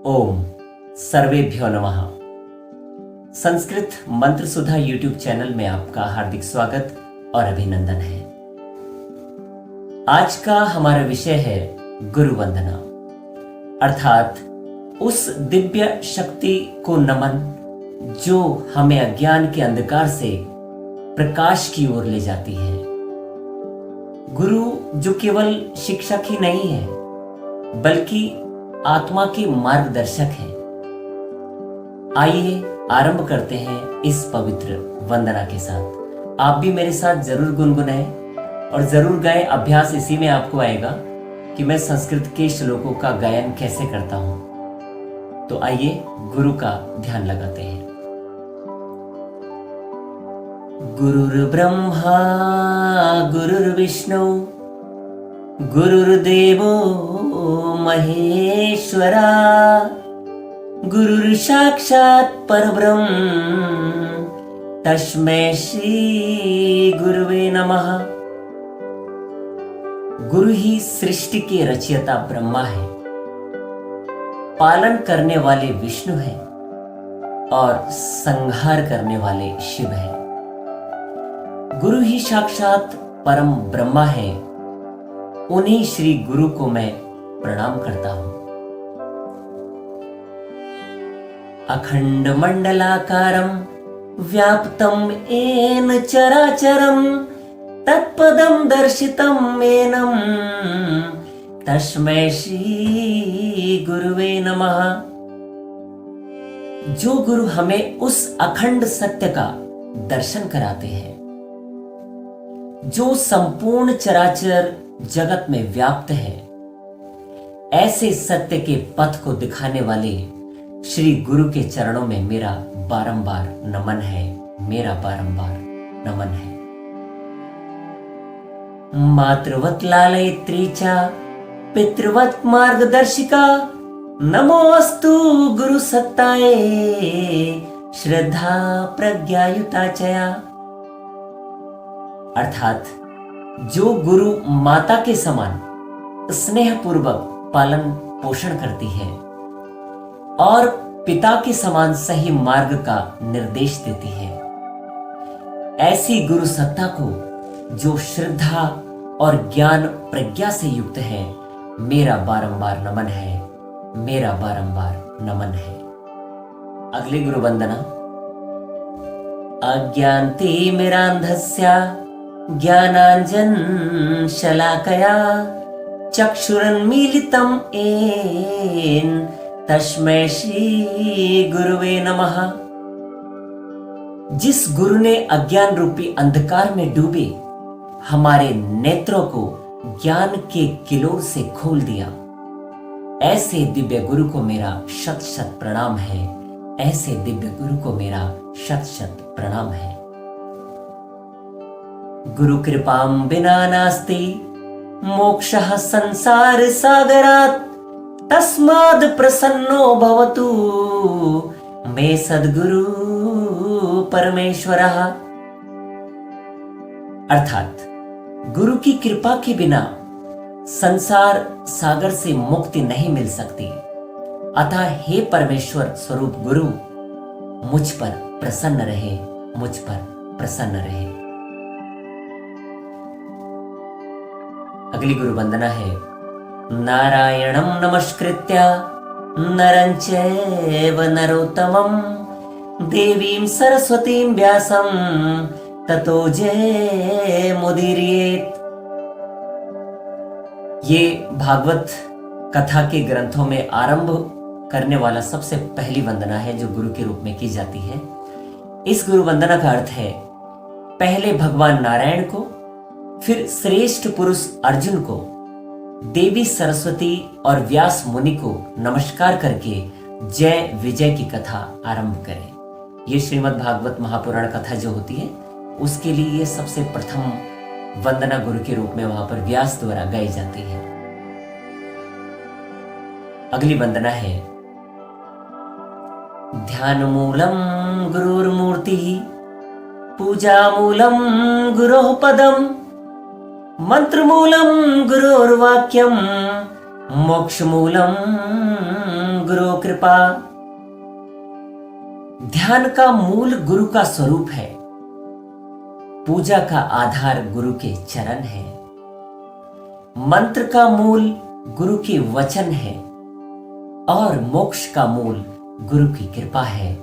ओम सर्वेभ्यो नमः। संस्कृत मंत्र सुधा YouTube channel में आपका हार्दिक स्वागत और अभिनंदन है। आज का हमारा विषय है गुरु वंदना, अर्थात उस दिव्य शक्ति को नमन जो हमें अज्ञान के अंधकार से प्रकाश की ओर ले जाती है। गुरु जो केवल शिक्षक ही नहीं है बल्कि आत्मा के मार्गदर्शक है। आइए आरंभ करते हैं इस पवित्र वंदना के साथ। आप भी मेरे साथ जरूर गुनगुनाएं और जरूर गाएं। अभ्यास इसी में आपको आएगा कि मैं संस्कृत के श्लोकों का गायन कैसे करता हूं। तो आइए गुरु का ध्यान लगाते हैं। गुरुर्ब्रह्मा गुरुर्विष्णु गुरुर्देवो महेश्वरा गुरुर्साक्षात् परब्रह्म तस्मै श्री गुरुवे नमः। गुरु ही सृष्टि के रचयिता ब्रह्मा है, पालन करने वाले विष्णु हैं और संहार करने वाले शिव हैं। गुरु ही साक्षात परम ब्रह्मा है। उन्हीं श्री गुरु को मैं प्रणाम करता हूं। अखंड मंडलाकारं व्याप्तं येन चराचरं तत्पदं दर्शितं मेनं तस्मै श्री गुरुवे नमः। जो गुरु हमें उस अखंड सत्य का दर्शन कराते हैं जो संपूर्ण चराचर जगत में व्याप्त है, ऐसे सत्य के पथ को दिखाने वाले श्री गुरु के चरणों में मेरा बारंबार नमन है, मेरा बारंबार नमन है। मातृवत लालयित्री च पितृवत मार्गदर्शिका नमोस्तु गुरु सत्ताये श्रद्धा प्रज्ञायुता चया। अर्थात जो गुरु माता के समान स्नेह पूर्वक पालन पोषण करती है और पिता के समान सही मार्ग का निर्देश देती है, ऐसी गुरु सत्ता को जो श्रद्धा और ज्ञान प्रज्ञा से युक्त है, मेरा बारंबार नमन है, मेरा बारंबार नमन है। अगली गुरु वंदना। अज्ञान्ति मिरान्धस्य ज्ञानांजन शलाकया चक्षुरुन्मीलितं येन तस्मै श्री गुरुवे नमः। जिस गुरु ने अज्ञान रूपी अंधकार में डूबे हमारे नेत्रों को ज्ञान के किलोर से खोल दिया, ऐसे दिव्य गुरु को मेरा शत शत प्रणाम है, ऐसे दिव्य गुरु को मेरा शत शत प्रणाम है। गुरु कृपां बिना नास्ति मोक्षः संसार सागरात् तस्माद् प्रसन्नो भवतु मे सद्गुरु परमेश्वरः। अर्थात गुरु की कृपा के बिना संसार सागर से मुक्ति नहीं मिल सकती। अतः हे परमेश्वर स्वरूप गुरु, मुझ पर प्रसन्न रहे, मुझ पर प्रसन्न रहे। अगली गुरु वंदना है। नारायणं नमस्कृत्य नरं चैव नरोत्तमं देवीं सरस्वतीं व्यासं ततो जयमुदीरयेत्। ये भागवत कथा के ग्रंथों में आरंभ करने वाला सबसे पहली वंदना है जो गुरु के रूप में की जाती है। इस गुरु वंदना का अर्थ है पहले भगवान नारायण को, फिर श्रेष्ठ पुरुष अर्जुन को, देवी सरस्वती और व्यास मुनि को नमस्कार करके जय विजय की कथा आरंभ करें। ये श्रीमद् भागवत महापुराण कथा जो होती है उसके लिए ये सबसे प्रथम वंदना गुरु के रूप में वहां पर व्यास द्वारा गाई जाती है। अगली वंदना है। ध्यान मूलम गुरुर्मूर्ति पूजा मूलम गुरोः पदम मंत्र मूलम गुरुर्वाक्यम मोक्ष मूलम सद्गुरु कृपा। ध्यान का मूल गुरु का स्वरूप है। पूजा का आधार गुरु के चरण है। मंत्र का मूल गुरु के वचन है और मोक्ष का मूल गुरु की कृपा है।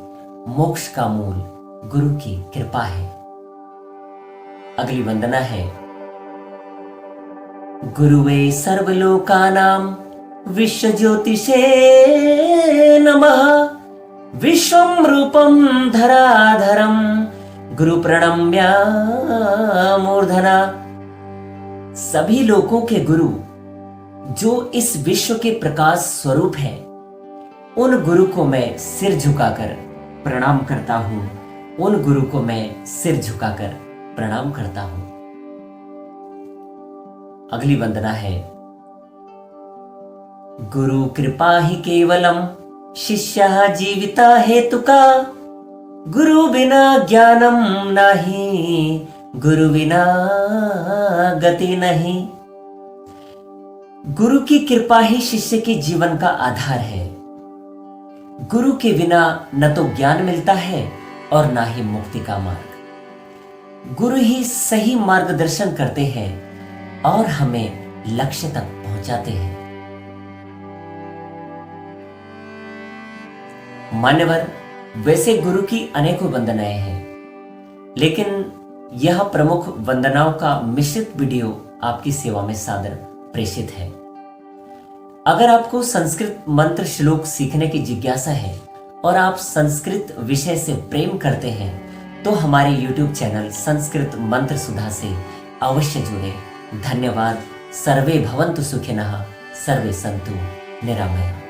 मोक्ष का मूल गुरु की कृपा है। अगली वंदना है। गुरुवे सर्वलोकानां विश्व ज्योतिषे नमः। विश्वं रूपं धराधरं गुरु प्रणम्य मूर्धना। सभी लोगों के गुरु जो इस विश्व के प्रकाश स्वरूप है, उन गुरु को मैं सिर झुकाकर प्रणाम करता हूं। उन गुरु को मैं सिर झुकाकर प्रणाम करता हूं। अगली वंदना है। गुरु कृपा ही केवलम शिष्यः जीविता हेतुका। गुरु बिना ज्ञानम नहीं, गुरु बिना गति नहीं। गुरु की कृपा ही शिष्य के जीवन का आधार है। गुरु के बिना न तो ज्ञान मिलता है और ना ही मुक्ति का मार्ग। गुरु ही सही मार्गदर्शन करते हैं और हमें लक्ष्य तक पहुंचाते हैं। मान्यवर, वैसे गुरु की अनेकों वंदनाएं हैं, लेकिन यह प्रमुख वंदनाओं का मिश्रित वीडियो आपकी सेवा में सादर प्रेषित है। अगर आपको संस्कृत मंत्र श्लोक सीखने की जिज्ञासा है और आप संस्कृत विषय से प्रेम करते हैं, तो हमारे YouTube चैनल संस्कृत मंत्र सुधा से अवश्य जुड़े। धन्यवाद। सर्वे भवन्तु सुखिनः, सर्वे सन्तु निरामया।